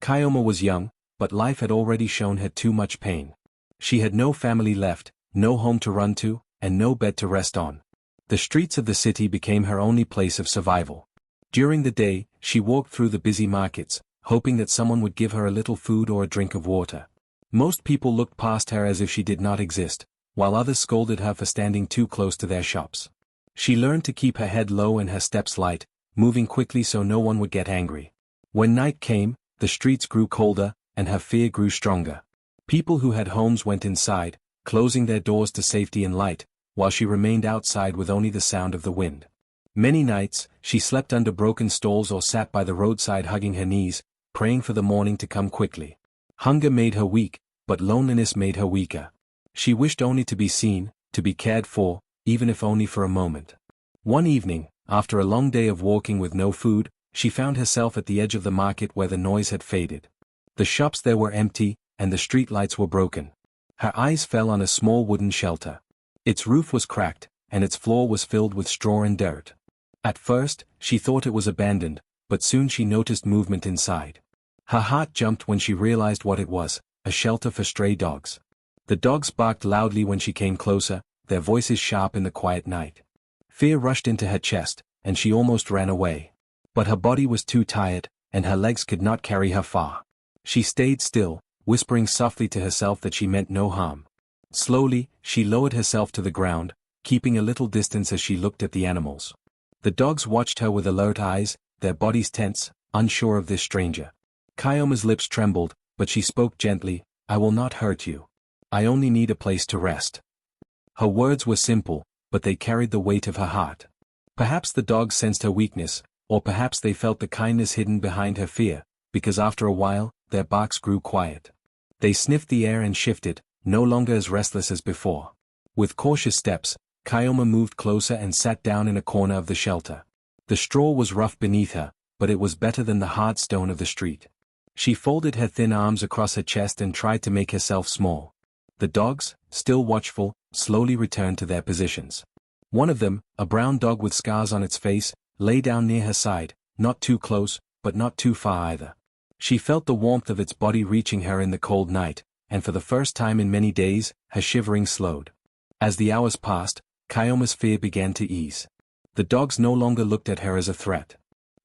Kyoma was young, but life had already shown her too much pain. She had no family left, no home to run to, and no bed to rest on. The streets of the city became her only place of survival. During the day, she walked through the busy markets, hoping that someone would give her a little food or a drink of water. Most people looked past her as if she did not exist, while others scolded her for standing too close to their shops. She learned to keep her head low and her steps light, moving quickly so no one would get angry. When night came, the streets grew colder, and her fear grew stronger. People who had homes went inside, closing their doors to safety and light, while she remained outside with only the sound of the wind. Many nights, she slept under broken stalls or sat by the roadside hugging her knees, praying for the morning to come quickly. Hunger made her weak, but loneliness made her weaker. She wished only to be seen, to be cared for, even if only for a moment. One evening, after a long day of walking with no food, she found herself at the edge of the market where the noise had faded. The shops there were empty, and the street lights were broken. Her eyes fell on a small wooden shelter. Its roof was cracked, and its floor was filled with straw and dirt. At first, she thought it was abandoned, but soon she noticed movement inside. Her heart jumped when she realized what it was, a shelter for stray dogs. The dogs barked loudly when she came closer, their voices sharp in the quiet night. Fear rushed into her chest, and she almost ran away. But her body was too tired, and her legs could not carry her far. She stayed still, whispering softly to herself that she meant no harm. Slowly, she lowered herself to the ground, keeping a little distance as she looked at the animals. The dogs watched her with alert eyes, their bodies tense, unsure of this stranger. Kyoma's lips trembled, but she spoke gently, "I will not hurt you. I only need a place to rest." Her words were simple, but they carried the weight of her heart. Perhaps the dogs sensed her weakness, or perhaps they felt the kindness hidden behind her fear, because after a while, their barks grew quiet. They sniffed the air and shifted, no longer as restless as before. With cautious steps, Kyoma moved closer and sat down in a corner of the shelter. The straw was rough beneath her, but it was better than the hard stone of the street. She folded her thin arms across her chest and tried to make herself small. The dogs, still watchful, slowly returned to their positions. One of them, a brown dog with scars on its face, lay down near her side, not too close, but not too far either. She felt the warmth of its body reaching her in the cold night, and for the first time in many days, her shivering slowed. As the hours passed, Kyoma's fear began to ease. The dogs no longer looked at her as a threat.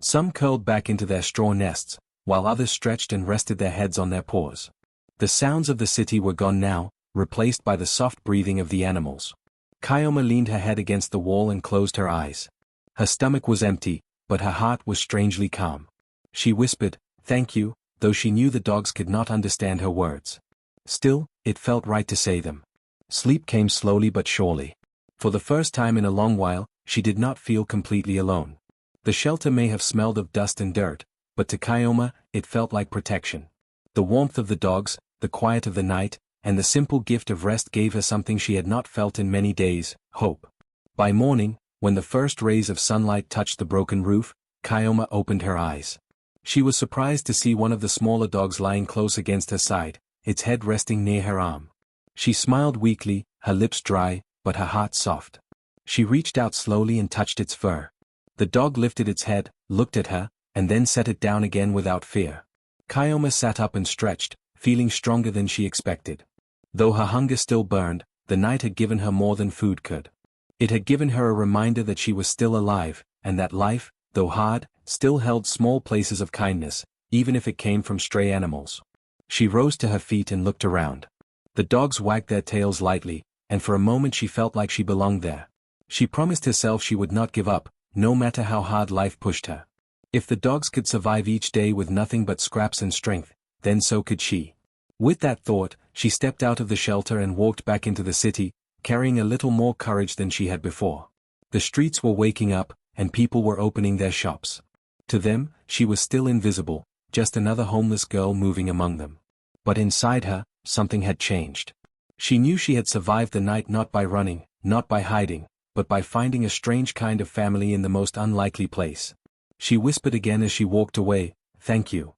Some curled back into their straw nests, while others stretched and rested their heads on their paws. The sounds of the city were gone now, replaced by the soft breathing of the animals. Kyoma leaned her head against the wall and closed her eyes. Her stomach was empty, but her heart was strangely calm. She whispered, "Thank you," though she knew the dogs could not understand her words. Still, it felt right to say them. Sleep came slowly but surely. For the first time in a long while, she did not feel completely alone. The shelter may have smelled of dust and dirt, but to Kyoma, it felt like protection. The warmth of the dogs, the quiet of the night, and the simple gift of rest gave her something she had not felt in many days, hope. By morning, when the first rays of sunlight touched the broken roof, Kyoma opened her eyes. She was surprised to see one of the smaller dogs lying close against her side, its head resting near her arm. She smiled weakly, her lips dry, but her heart soft. She reached out slowly and touched its fur. The dog lifted its head, looked at her, and then set it down again without fear. Kyoma sat up and stretched, feeling stronger than she expected. Though her hunger still burned, the night had given her more than food could. It had given her a reminder that she was still alive, and that life, though hard, still held small places of kindness, even if it came from stray animals. She rose to her feet and looked around. The dogs wagged their tails lightly, and for a moment she felt like she belonged there. She promised herself she would not give up, no matter how hard life pushed her. If the dogs could survive each day with nothing but scraps and strength, then so could she. With that thought, she stepped out of the shelter and walked back into the city, carrying a little more courage than she had before. The streets were waking up, and people were opening their shops. To them, she was still invisible, just another homeless girl moving among them. But inside her, something had changed. She knew she had survived the night not by running, not by hiding, but by finding a strange kind of family in the most unlikely place. She whispered again as she walked away, "Thank you."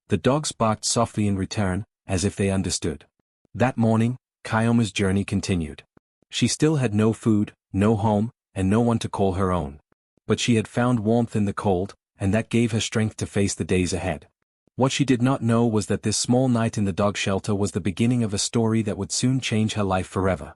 The dogs barked softly in return, as if they understood. That morning, Kyoma's journey continued. She still had no food, no home, and no one to call her own. But she had found warmth in the cold, and that gave her strength to face the days ahead. What she did not know was that this small night in the dog shelter was the beginning of a story that would soon change her life forever.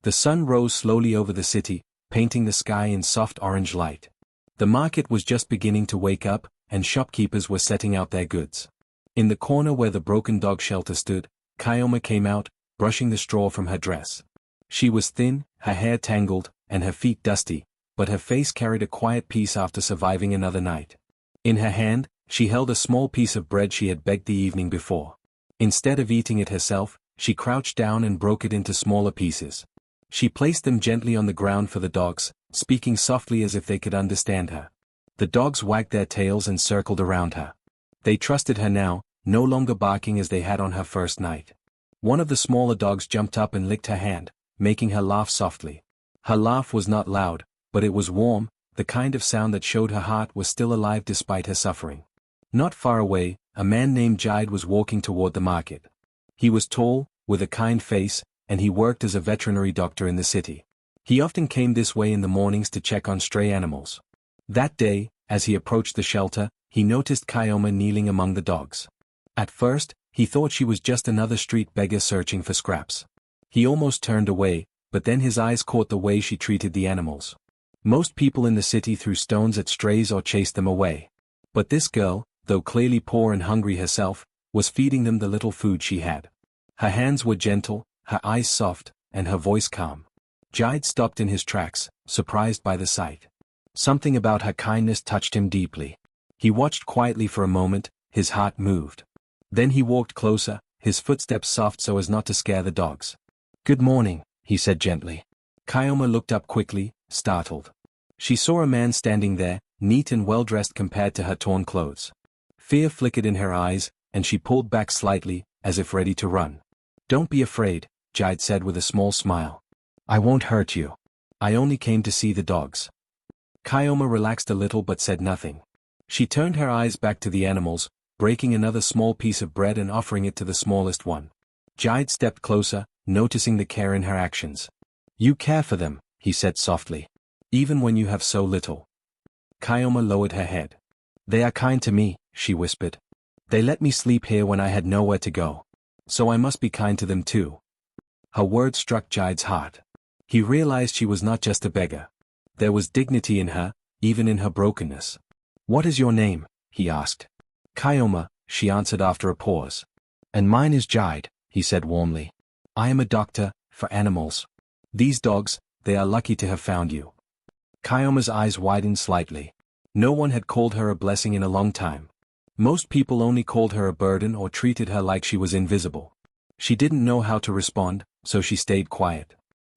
The sun rose slowly over the city, painting the sky in soft orange light. The market was just beginning to wake up, and shopkeepers were setting out their goods. In the corner where the broken dog shelter stood, Kyoma came out, brushing the straw from her dress. She was thin, her hair tangled, and her feet dusty, but her face carried a quiet peace after surviving another night. In her hand, she held a small piece of bread she had baked the evening before. Instead of eating it herself, she crouched down and broke it into smaller pieces. She placed them gently on the ground for the dogs, speaking softly as if they could understand her. The dogs wagged their tails and circled around her. They trusted her now, no longer barking as they had on her first night. One of the smaller dogs jumped up and licked her hand, making her laugh softly. Her laugh was not loud, but it was warm, the kind of sound that showed her heart was still alive despite her suffering. Not far away, a man named Jide was walking toward the market. He was tall, with a kind face, and he worked as a veterinary doctor in the city. He often came this way in the mornings to check on stray animals. That day, as he approached the shelter, he noticed Kyoma kneeling among the dogs. At first, he thought she was just another street beggar searching for scraps. He almost turned away, but then his eyes caught the way she treated the animals. Most people in the city threw stones at strays or chased them away. But this girl, though clearly poor and hungry herself, was feeding them the little food she had. Her hands were gentle, her eyes soft, and her voice calm. Jide stopped in his tracks, surprised by the sight. Something about her kindness touched him deeply. He watched quietly for a moment, his heart moved. Then he walked closer, his footsteps soft so as not to scare the dogs. "Good morning," he said gently. Kyoma looked up quickly, startled. She saw a man standing there, neat and well-dressed compared to her torn clothes. Fear flickered in her eyes, and she pulled back slightly, as if ready to run. "Don't be afraid," Jide said with a small smile. "I won't hurt you. I only came to see the dogs." Kyoma relaxed a little but said nothing. She turned her eyes back to the animals, breaking another small piece of bread and offering it to the smallest one. Jide stepped closer, noticing the care in her actions. "You care for them," he said softly. "Even when you have so little." Kyoma lowered her head. "They are kind to me," she whispered. "They let me sleep here when I had nowhere to go. So I must be kind to them too." Her words struck Jide's heart. He realized she was not just a beggar. There was dignity in her, even in her brokenness. "What is your name?" he asked. "Kyoma," she answered after a pause. "And mine is Jide," he said warmly. "I am a doctor, for animals. These dogs, they are lucky to have found you." Kyoma's eyes widened slightly. No one had called her a blessing in a long time. Most people only called her a burden or treated her like she was invisible. She didn't know how to respond, so she stayed quiet.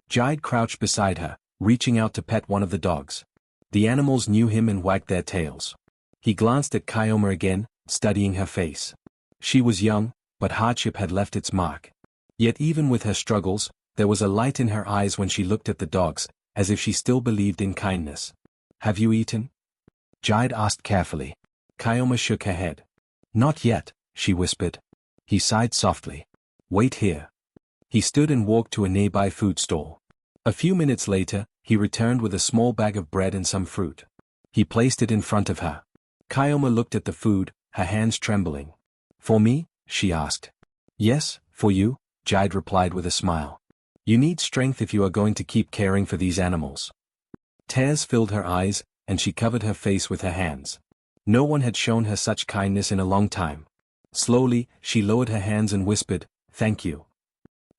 Jide crouched beside her, reaching out to pet one of the dogs. The animals knew him and wagged their tails. He glanced at Kyoma again, studying her face. She was young, but hardship had left its mark. Yet even with her struggles, there was a light in her eyes when she looked at the dogs, as if she still believed in kindness. "Have you eaten?" Jide asked carefully. Kyoma shook her head. "Not yet," she whispered. He sighed softly. "Wait here." He stood and walked to a nearby food stall. A few minutes later, he returned with a small bag of bread and some fruit. He placed it in front of her. Kyoma looked at the food, her hands trembling. "For me?" she asked. "Yes, for you," Jide replied with a smile. "You need strength if you are going to keep caring for these animals." Tears filled her eyes, and she covered her face with her hands. No one had shown her such kindness in a long time. Slowly, she lowered her hands and whispered, "Thank you."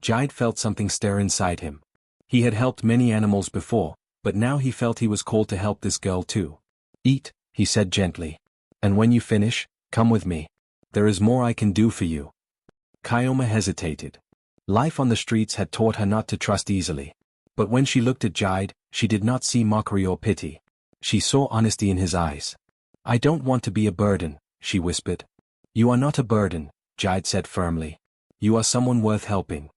Jide felt something stir inside him. He had helped many animals before, but now he felt he was called to help this girl too. "Eat," he said gently. "And when you finish, come with me. There is more I can do for you." Kyoma hesitated. Life on the streets had taught her not to trust easily. But when she looked at Jide, she did not see mockery or pity. She saw honesty in his eyes. "I don't want to be a burden," she whispered. "You are not a burden," Jide said firmly. "You are someone worth helping."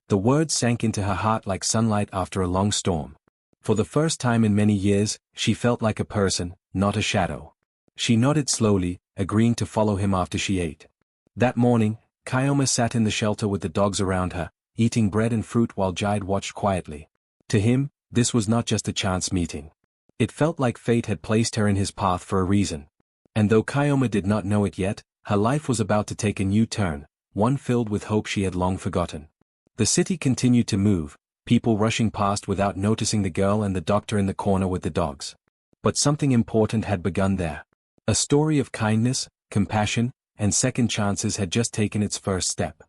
The words sank into her heart like sunlight after a long storm. For the first time in many years, she felt like a person, not a shadow. She nodded slowly, agreeing to follow him after she ate. That morning, Kyoma sat in the shelter with the dogs around her, eating bread and fruit while Jide watched quietly. To him, this was not just a chance meeting. It felt like fate had placed her in his path for a reason. And though Kyoma did not know it yet, Her life was about to take a new turn, one filled with hope she had long forgotten. The city continued to move, people rushing past without noticing the girl and the doctor in the corner with the dogs. But something important had begun there. A story of kindness, compassion, and second chances had just taken its first step.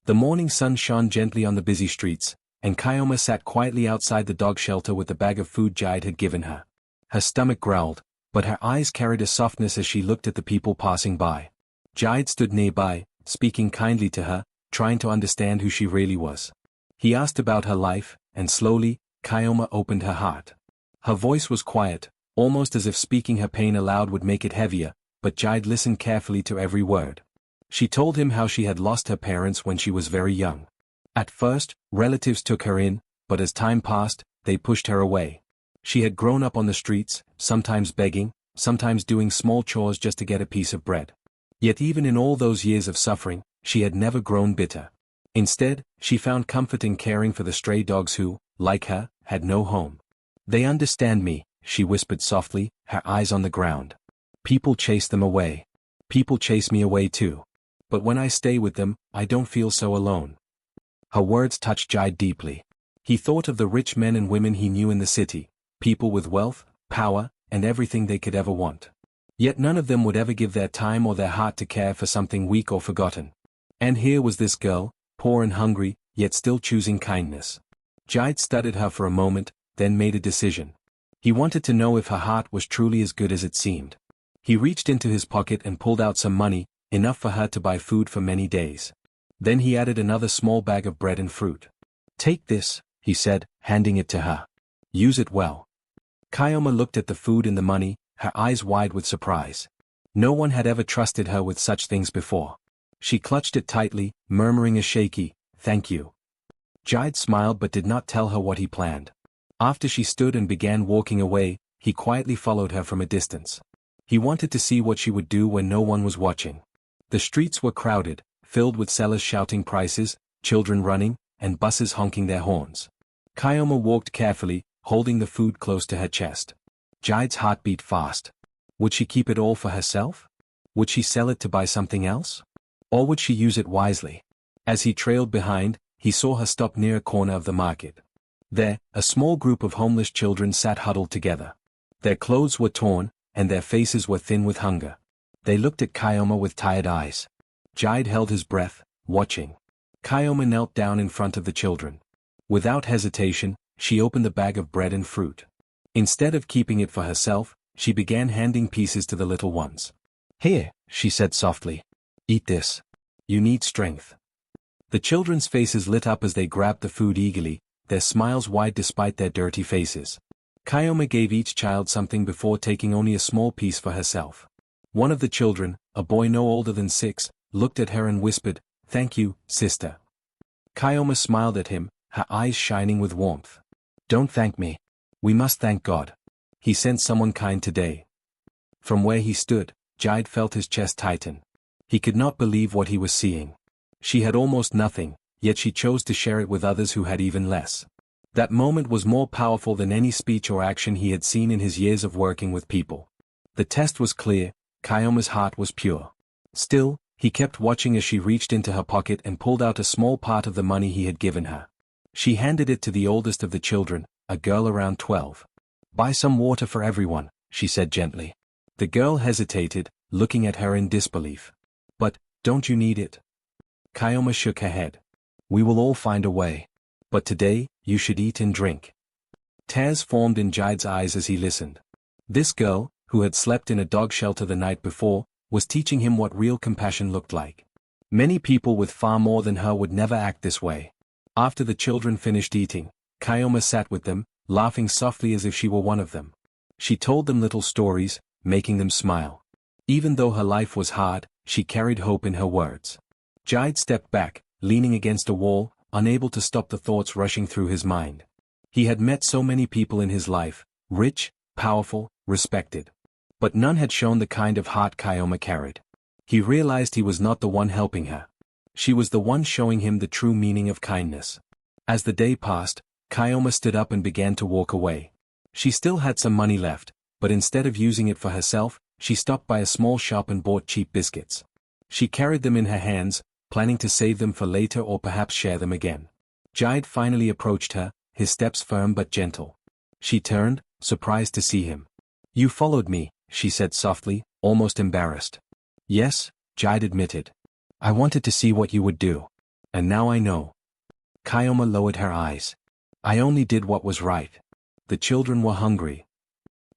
The morning sun shone gently on the busy streets, and Kyoma sat quietly outside the dog shelter with the bag of food Jide had given her. Her stomach growled, but her eyes carried a softness as she looked at the people passing by. Jide stood nearby, speaking kindly to her, trying to understand who she really was. He asked about her life, and slowly, Kyoma opened her heart. Her voice was quiet, almost as if speaking her pain aloud would make it heavier, but Jide listened carefully to every word. She told him how she had lost her parents when she was very young. At first, relatives took her in, but as time passed, they pushed her away. She had grown up on the streets, sometimes begging, sometimes doing small chores just to get a piece of bread. Yet even in all those years of suffering, she had never grown bitter. Instead, she found comfort in caring for the stray dogs who, like her, had no home. "They understand me," she whispered softly, her eyes on the ground. "People chase them away. People chase me away too. But when I stay with them, I don't feel so alone." Her words touched Jide deeply. He thought of the rich men and women he knew in the city, people with wealth, power, and everything they could ever want. Yet none of them would ever give their time or their heart to care for something weak or forgotten. And here was this girl, poor and hungry, yet still choosing kindness. Jide studied her for a moment, then made a decision. He wanted to know if her heart was truly as good as it seemed. He reached into his pocket and pulled out some money, enough for her to buy food for many days. Then he added another small bag of bread and fruit. "Take this," he said, handing it to her. "Use it well." Kyoma looked at the food and the money, her eyes wide with surprise. No one had ever trusted her with such things before. She clutched it tightly, murmuring a shaky, "Thank you." Jide smiled but did not tell her what he planned. After she stood and began walking away, he quietly followed her from a distance. He wanted to see what she would do when no one was watching. The streets were crowded, filled with sellers shouting prices, children running, and buses honking their horns. Kyoma walked carefully, holding the food close to her chest. Jide's heart beat fast. Would she keep it all for herself? Would she sell it to buy something else? Or would she use it wisely? As he trailed behind, he saw her stop near a corner of the market. There, a small group of homeless children sat huddled together. Their clothes were torn, and their faces were thin with hunger. They looked at Kyoma with tired eyes. Jide held his breath, watching. Kyoma knelt down in front of the children. Without hesitation, she opened the bag of bread and fruit. Instead of keeping it for herself, she began handing pieces to the little ones. "Here," she said softly. "Eat this. You need strength." The children's faces lit up as they grabbed the food eagerly, their smiles wide despite their dirty faces. Kyoma gave each child something before taking only a small piece for herself. One of the children, a boy no older than 6, looked at her and whispered, "Thank you, sister." Kyoma smiled at him, her eyes shining with warmth. "Don't thank me. We must thank God. He sent someone kind today." From where he stood, Jide felt his chest tighten. He could not believe what he was seeing. She had almost nothing, yet she chose to share it with others who had even less. That moment was more powerful than any speech or action he had seen in his years of working with people. The test was clear, Kyoma's heart was pure. Still, he kept watching as she reached into her pocket and pulled out a small part of the money he had given her. She handed it to the oldest of the children, a girl around 12. "Buy some water for everyone," she said gently. The girl hesitated, looking at her in disbelief. "But, don't you need it?" Kyoma shook her head. "We will all find a way. But today, you should eat and drink." Tears formed in Jide's eyes as he listened. This girl, who had slept in a dog shelter the night before, was teaching him what real compassion looked like. Many people with far more than her would never act this way. After the children finished eating, Kyoma sat with them, laughing softly as if she were one of them. She told them little stories, making them smile. Even though her life was hard, she carried hope in her words. Jide stepped back, leaning against a wall, unable to stop the thoughts rushing through his mind. He had met so many people in his life, rich, powerful, respected. But none had shown the kind of heart Kyoma carried. He realized he was not the one helping her. She was the one showing him the true meaning of kindness. As the day passed, Kyoma stood up and began to walk away. She still had some money left, but instead of using it for herself, she stopped by a small shop and bought cheap biscuits. She carried them in her hands, planning to save them for later or perhaps share them again. Jide finally approached her, his steps firm but gentle. She turned, surprised to see him. "You followed me," she said softly, almost embarrassed. "Yes," Jide admitted. "I wanted to see what you would do. And now I know." Kayoma lowered her eyes. "I only did what was right. The children were hungry."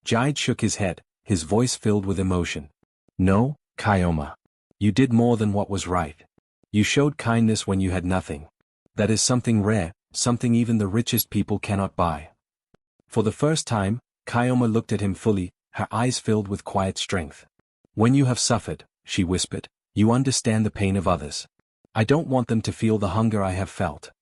Jide shook his head, his voice filled with emotion. "No, Kayoma. You did more than what was right. You showed kindness when you had nothing. That is something rare, something even the richest people cannot buy." For the first time, Kayoma looked at him fully, her eyes filled with quiet strength. "When you have suffered," she whispered, "you understand the pain of others. I don't want them to feel the hunger I have felt."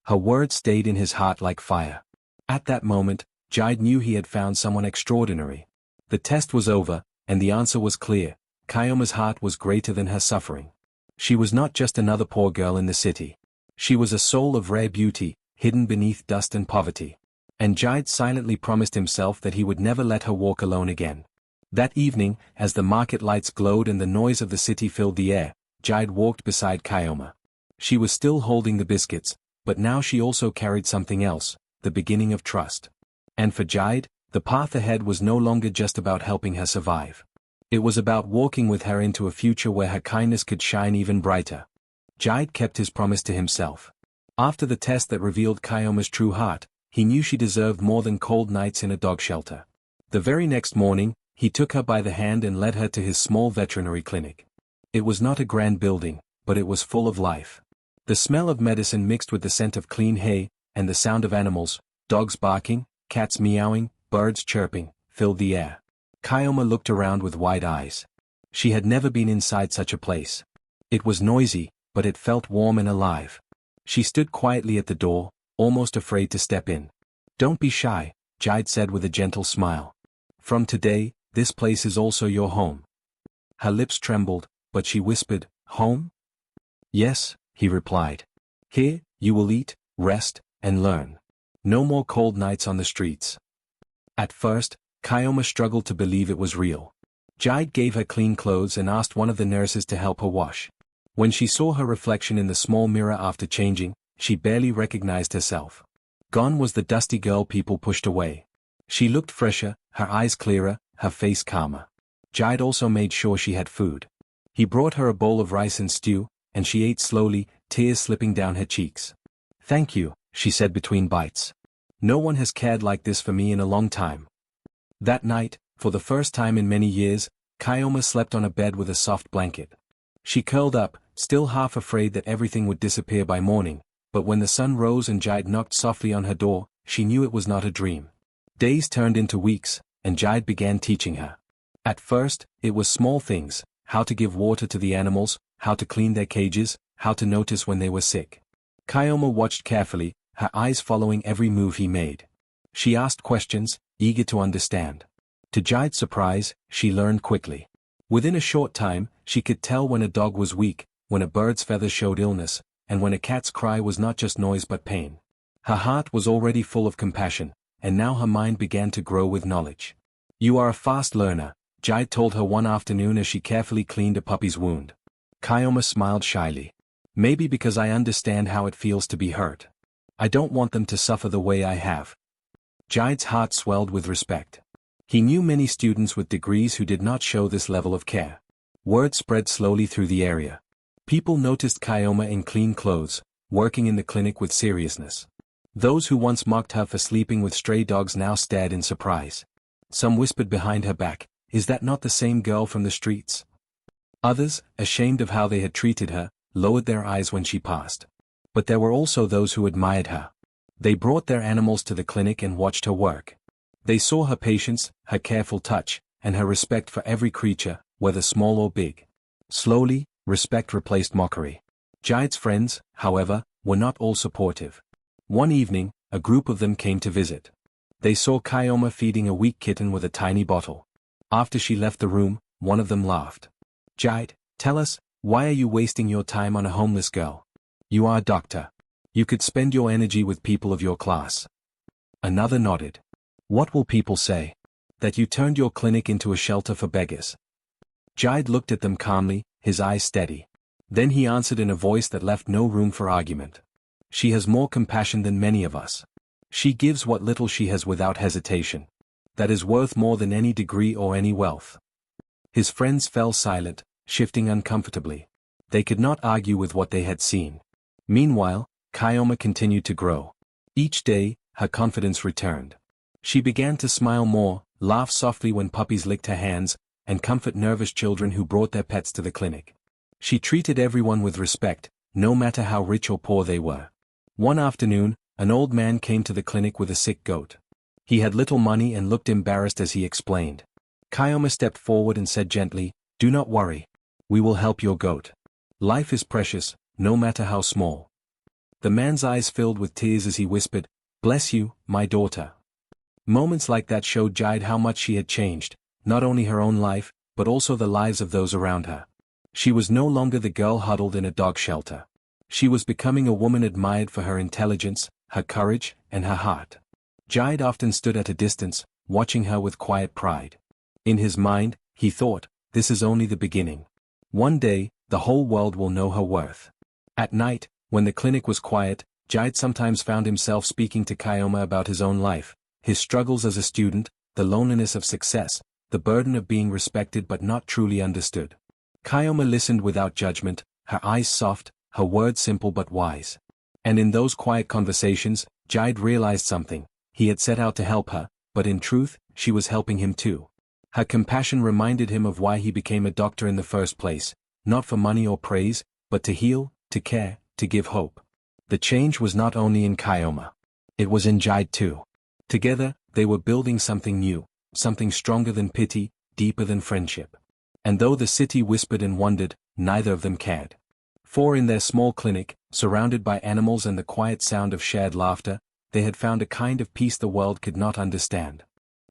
Her words stayed in his heart like fire. At that moment, Jide knew he had found someone extraordinary. The test was over, and the answer was clear. Kayoma's heart was greater than her suffering. She was not just another poor girl in the city. She was a soul of rare beauty, hidden beneath dust and poverty. And Jide silently promised himself that he would never let her walk alone again. That evening, as the market lights glowed and the noise of the city filled the air, Jide walked beside Kayoma. She was still holding the biscuits, but now she also carried something else, the beginning of trust. And for Jide, the path ahead was no longer just about helping her survive. It was about walking with her into a future where her kindness could shine even brighter. Jide kept his promise to himself. After the test that revealed Kayoma's true heart, he knew she deserved more than cold nights in a dog shelter. The very next morning, he took her by the hand and led her to his small veterinary clinic. It was not a grand building, but it was full of life. The smell of medicine mixed with the scent of clean hay, and the sound of animals, dogs barking, cats meowing, birds chirping, filled the air. Kayoma looked around with wide eyes. She had never been inside such a place. It was noisy, but it felt warm and alive. She stood quietly at the door, almost afraid to step in. "Don't be shy," Jide said with a gentle smile. "From today, this place is also your home." Her lips trembled, but she whispered, "Home?" "Yes," he replied. "Here, you will eat, rest, and learn. No more cold nights on the streets." At first, Kayoma struggled to believe it was real. Jide gave her clean clothes and asked one of the nurses to help her wash. When she saw her reflection in the small mirror after changing, she barely recognized herself. Gone was the dusty girl people pushed away. She looked fresher, her eyes clearer, her face calmer. Jide also made sure she had food. He brought her a bowl of rice and stew, and she ate slowly, tears slipping down her cheeks. "Thank you," she said between bites. "No one has cared like this for me in a long time." That night, for the first time in many years, Kayoma slept on a bed with a soft blanket. She curled up, still half afraid that everything would disappear by morning, but when the sun rose and Jide knocked softly on her door, she knew it was not a dream. Days turned into weeks, and Jide began teaching her. At first, it was small things: how to give water to the animals, how to clean their cages, how to notice when they were sick. Kayoma watched carefully, her eyes following every move he made. She asked questions, eager to understand. To Jide's surprise, she learned quickly. Within a short time, she could tell when a dog was weak, when a bird's feather showed illness, and when a cat's cry was not just noise but pain. Her heart was already full of compassion, and now her mind began to grow with knowledge. "You are a fast learner," Jide told her one afternoon as she carefully cleaned a puppy's wound. Kayoma smiled shyly. "Maybe because I understand how it feels to be hurt. I don't want them to suffer the way I have." Jide's heart swelled with respect. He knew many students with degrees who did not show this level of care. Word spread slowly through the area. People noticed Kayoma in clean clothes, working in the clinic with seriousness. Those who once mocked her for sleeping with stray dogs now stared in surprise. Some whispered behind her back, "Is that not the same girl from the streets?" Others, ashamed of how they had treated her, lowered their eyes when she passed. But there were also those who admired her. They brought their animals to the clinic and watched her work. They saw her patience, her careful touch, and her respect for every creature, whether small or big. Slowly, respect replaced mockery. Jide's friends, however, were not all supportive. One evening, a group of them came to visit. They saw Kayoma feeding a weak kitten with a tiny bottle. After she left the room, one of them laughed. "Jide, tell us, why are you wasting your time on a homeless girl? You are a doctor. You could spend your energy with people of your class." Another nodded. "What will people say? That you turned your clinic into a shelter for beggars?" Jide looked at them calmly, his eyes steady. Then he answered in a voice that left no room for argument. She has more compassion than many of us. She gives what little she has without hesitation. That is worth more than any degree or any wealth. His friends fell silent, shifting uncomfortably. They could not argue with what they had seen. Meanwhile, Kayoma continued to grow. Each day, her confidence returned. She began to smile more, laugh softly when puppies licked her hands, and comfort nervous children who brought their pets to the clinic. She treated everyone with respect, no matter how rich or poor they were. One afternoon, an old man came to the clinic with a sick goat. He had little money and looked embarrassed as he explained. Kayoma stepped forward and said gently, "Do not worry. We will help your goat. Life is precious, no matter how small." The man's eyes filled with tears as he whispered, "Bless you, my daughter." Moments like that showed Jide how much she had changed, not only her own life, but also the lives of those around her. She was no longer the girl huddled in a dog shelter. She was becoming a woman admired for her intelligence, her courage, and her heart. Jide often stood at a distance, watching her with quiet pride. In his mind, he thought, this is only the beginning. One day, the whole world will know her worth. At night, when the clinic was quiet, Jide sometimes found himself speaking to Kayoma about his own life, his struggles as a student, the loneliness of success, the burden of being respected but not truly understood. Kayoma listened without judgment, her eyes soft, her words simple but wise. And in those quiet conversations, Jide realized something. He had set out to help her, but in truth, she was helping him too. Her compassion reminded him of why he became a doctor in the first place, not for money or praise, but to heal, to care, to give hope. The change was not only in Kayoma. It was in Jide too. Together, they were building something new, something stronger than pity, deeper than friendship. And though the city whispered and wondered, neither of them cared. For in their small clinic, surrounded by animals and the quiet sound of shared laughter, they had found a kind of peace the world could not understand.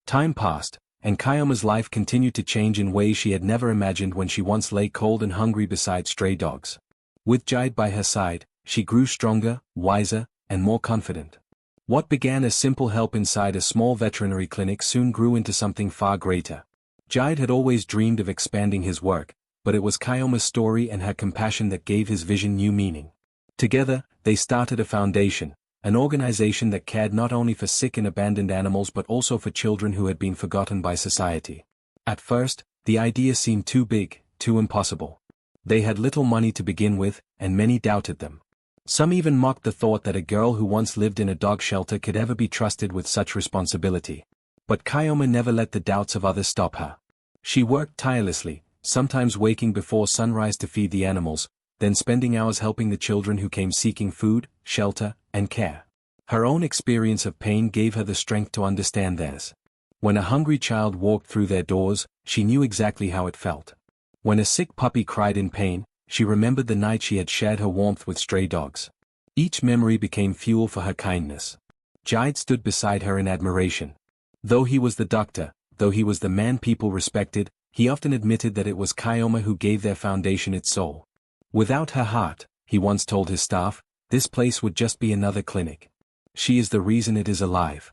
Time passed, and Kayoma's life continued to change in ways she had never imagined when she once lay cold and hungry beside stray dogs. With Jide by her side, she grew stronger, wiser, and more confident. What began as simple help inside a small veterinary clinic soon grew into something far greater. Jide had always dreamed of expanding his work, but it was Kayoma's story and her compassion that gave his vision new meaning. Together, they started a foundation, an organization that cared not only for sick and abandoned animals but also for children who had been forgotten by society. At first, the idea seemed too big, too impossible. They had little money to begin with, and many doubted them. Some even mocked the thought that a girl who once lived in a dog shelter could ever be trusted with such responsibility. But Kayoma never let the doubts of others stop her. She worked tirelessly, sometimes waking before sunrise to feed the animals, then spending hours helping the children who came seeking food, shelter, and care. Her own experience of pain gave her the strength to understand theirs. When a hungry child walked through their doors, she knew exactly how it felt. When a sick puppy cried in pain, she remembered the night she had shared her warmth with stray dogs. Each memory became fuel for her kindness. Jide stood beside her in admiration. Though he was the doctor, though he was the man people respected, he often admitted that it was Kayoma who gave their foundation its soul. Without her heart, he once told his staff, this place would just be another clinic. She is the reason it is alive.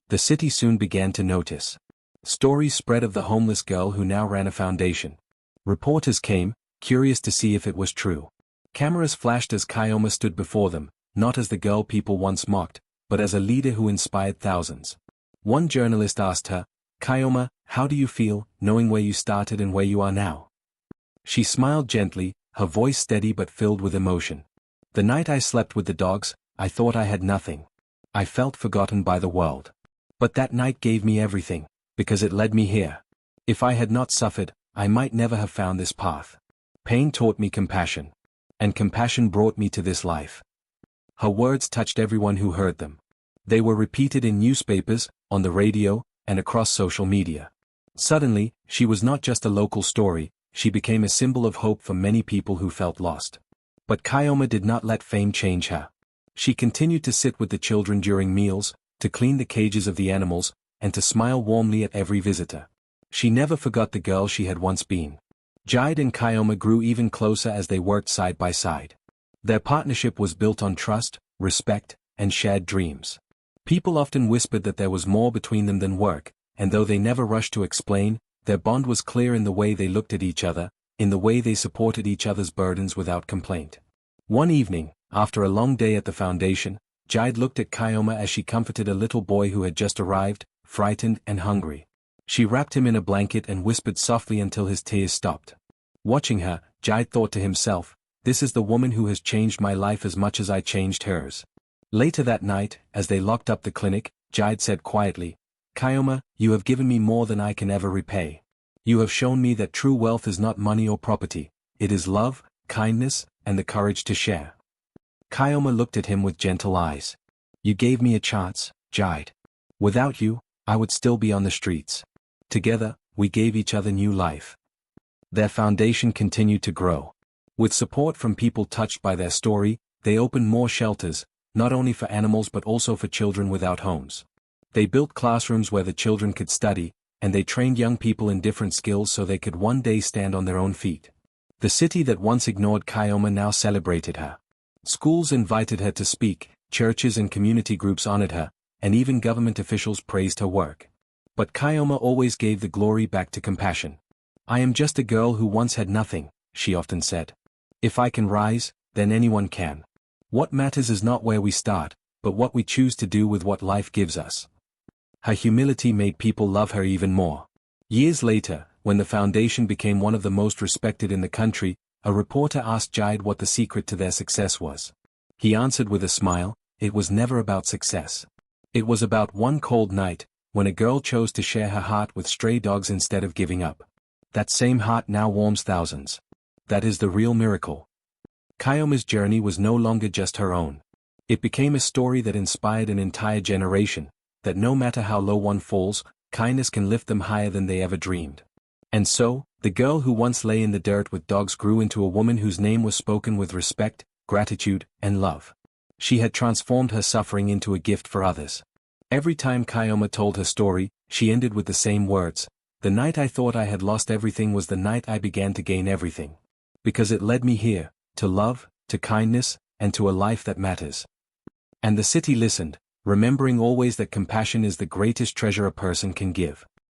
The city soon began to notice. Stories spread of the homeless girl who now ran a foundation. Reporters came, curious to see if it was true. Cameras flashed as Kayoma stood before them, not as the girl people once mocked, but as a leader who inspired thousands. One journalist asked her, "Kayoma, how do you feel, knowing where you started and where you are now?" She smiled gently, her voice steady but filled with emotion. "The night I slept with the dogs, I thought I had nothing. I felt forgotten by the world. But that night gave me everything, because it led me here. If I had not suffered, I might never have found this path. Pain taught me compassion. And compassion brought me to this life." Her words touched everyone who heard them. They were repeated in newspapers, on the radio, and across social media. Suddenly, she was not just a local story, she became a symbol of hope for many people who felt lost. But Kayoma did not let fame change her. She continued to sit with the children during meals, to clean the cages of the animals, and to smile warmly at every visitor. She never forgot the girl she had once been. Jide and Kayoma grew even closer as they worked side by side. Their partnership was built on trust, respect, and shared dreams. People often whispered that there was more between them than work, and though they never rushed to explain, their bond was clear in the way they looked at each other, in the way they supported each other's burdens without complaint. One evening, after a long day at the foundation, Jide looked at Kyoma as she comforted a little boy who had just arrived, frightened and hungry. She wrapped him in a blanket and whispered softly until his tears stopped. Watching her, Jide thought to himself, "This is the woman who has changed my life as much as I changed hers." Later that night, as they locked up the clinic, Jide said quietly, "Kyoma, you have given me more than I can ever repay. You have shown me that true wealth is not money or property, it is love, kindness, and the courage to share." Kyoma looked at him with gentle eyes. "You gave me a chance, Jide. Without you, I would still be on the streets. Together, we gave each other new life." Their foundation continued to grow. With support from people touched by their story, they opened more shelters, not only for animals but also for children without homes. They built classrooms where the children could study, and they trained young people in different skills so they could one day stand on their own feet. The city that once ignored Kyoma now celebrated her. Schools invited her to speak, churches and community groups honored her, and even government officials praised her work. But Kyoma always gave the glory back to compassion. "I am just a girl who once had nothing," she often said. "If I can rise, then anyone can. What matters is not where we start, but what we choose to do with what life gives us." Her humility made people love her even more. Years later, when the foundation became one of the most respected in the country, a reporter asked Jide what the secret to their success was. He answered with a smile, "It was never about success. It was about one cold night, when a girl chose to share her heart with stray dogs instead of giving up. That same heart now warms thousands. That is the real miracle." Kyoma's journey was no longer just her own. It became a story that inspired an entire generation, that no matter how low one falls, kindness can lift them higher than they ever dreamed. And so, the girl who once lay in the dirt with dogs grew into a woman whose name was spoken with respect, gratitude, and love. She had transformed her suffering into a gift for others. Every time Kyoma told her story, she ended with the same words, "The night I thought I had lost everything was the night I began to gain everything. Because it led me here, to love, to kindness, and to a life that matters." And the city listened, remembering always that compassion is the greatest treasure a person can give.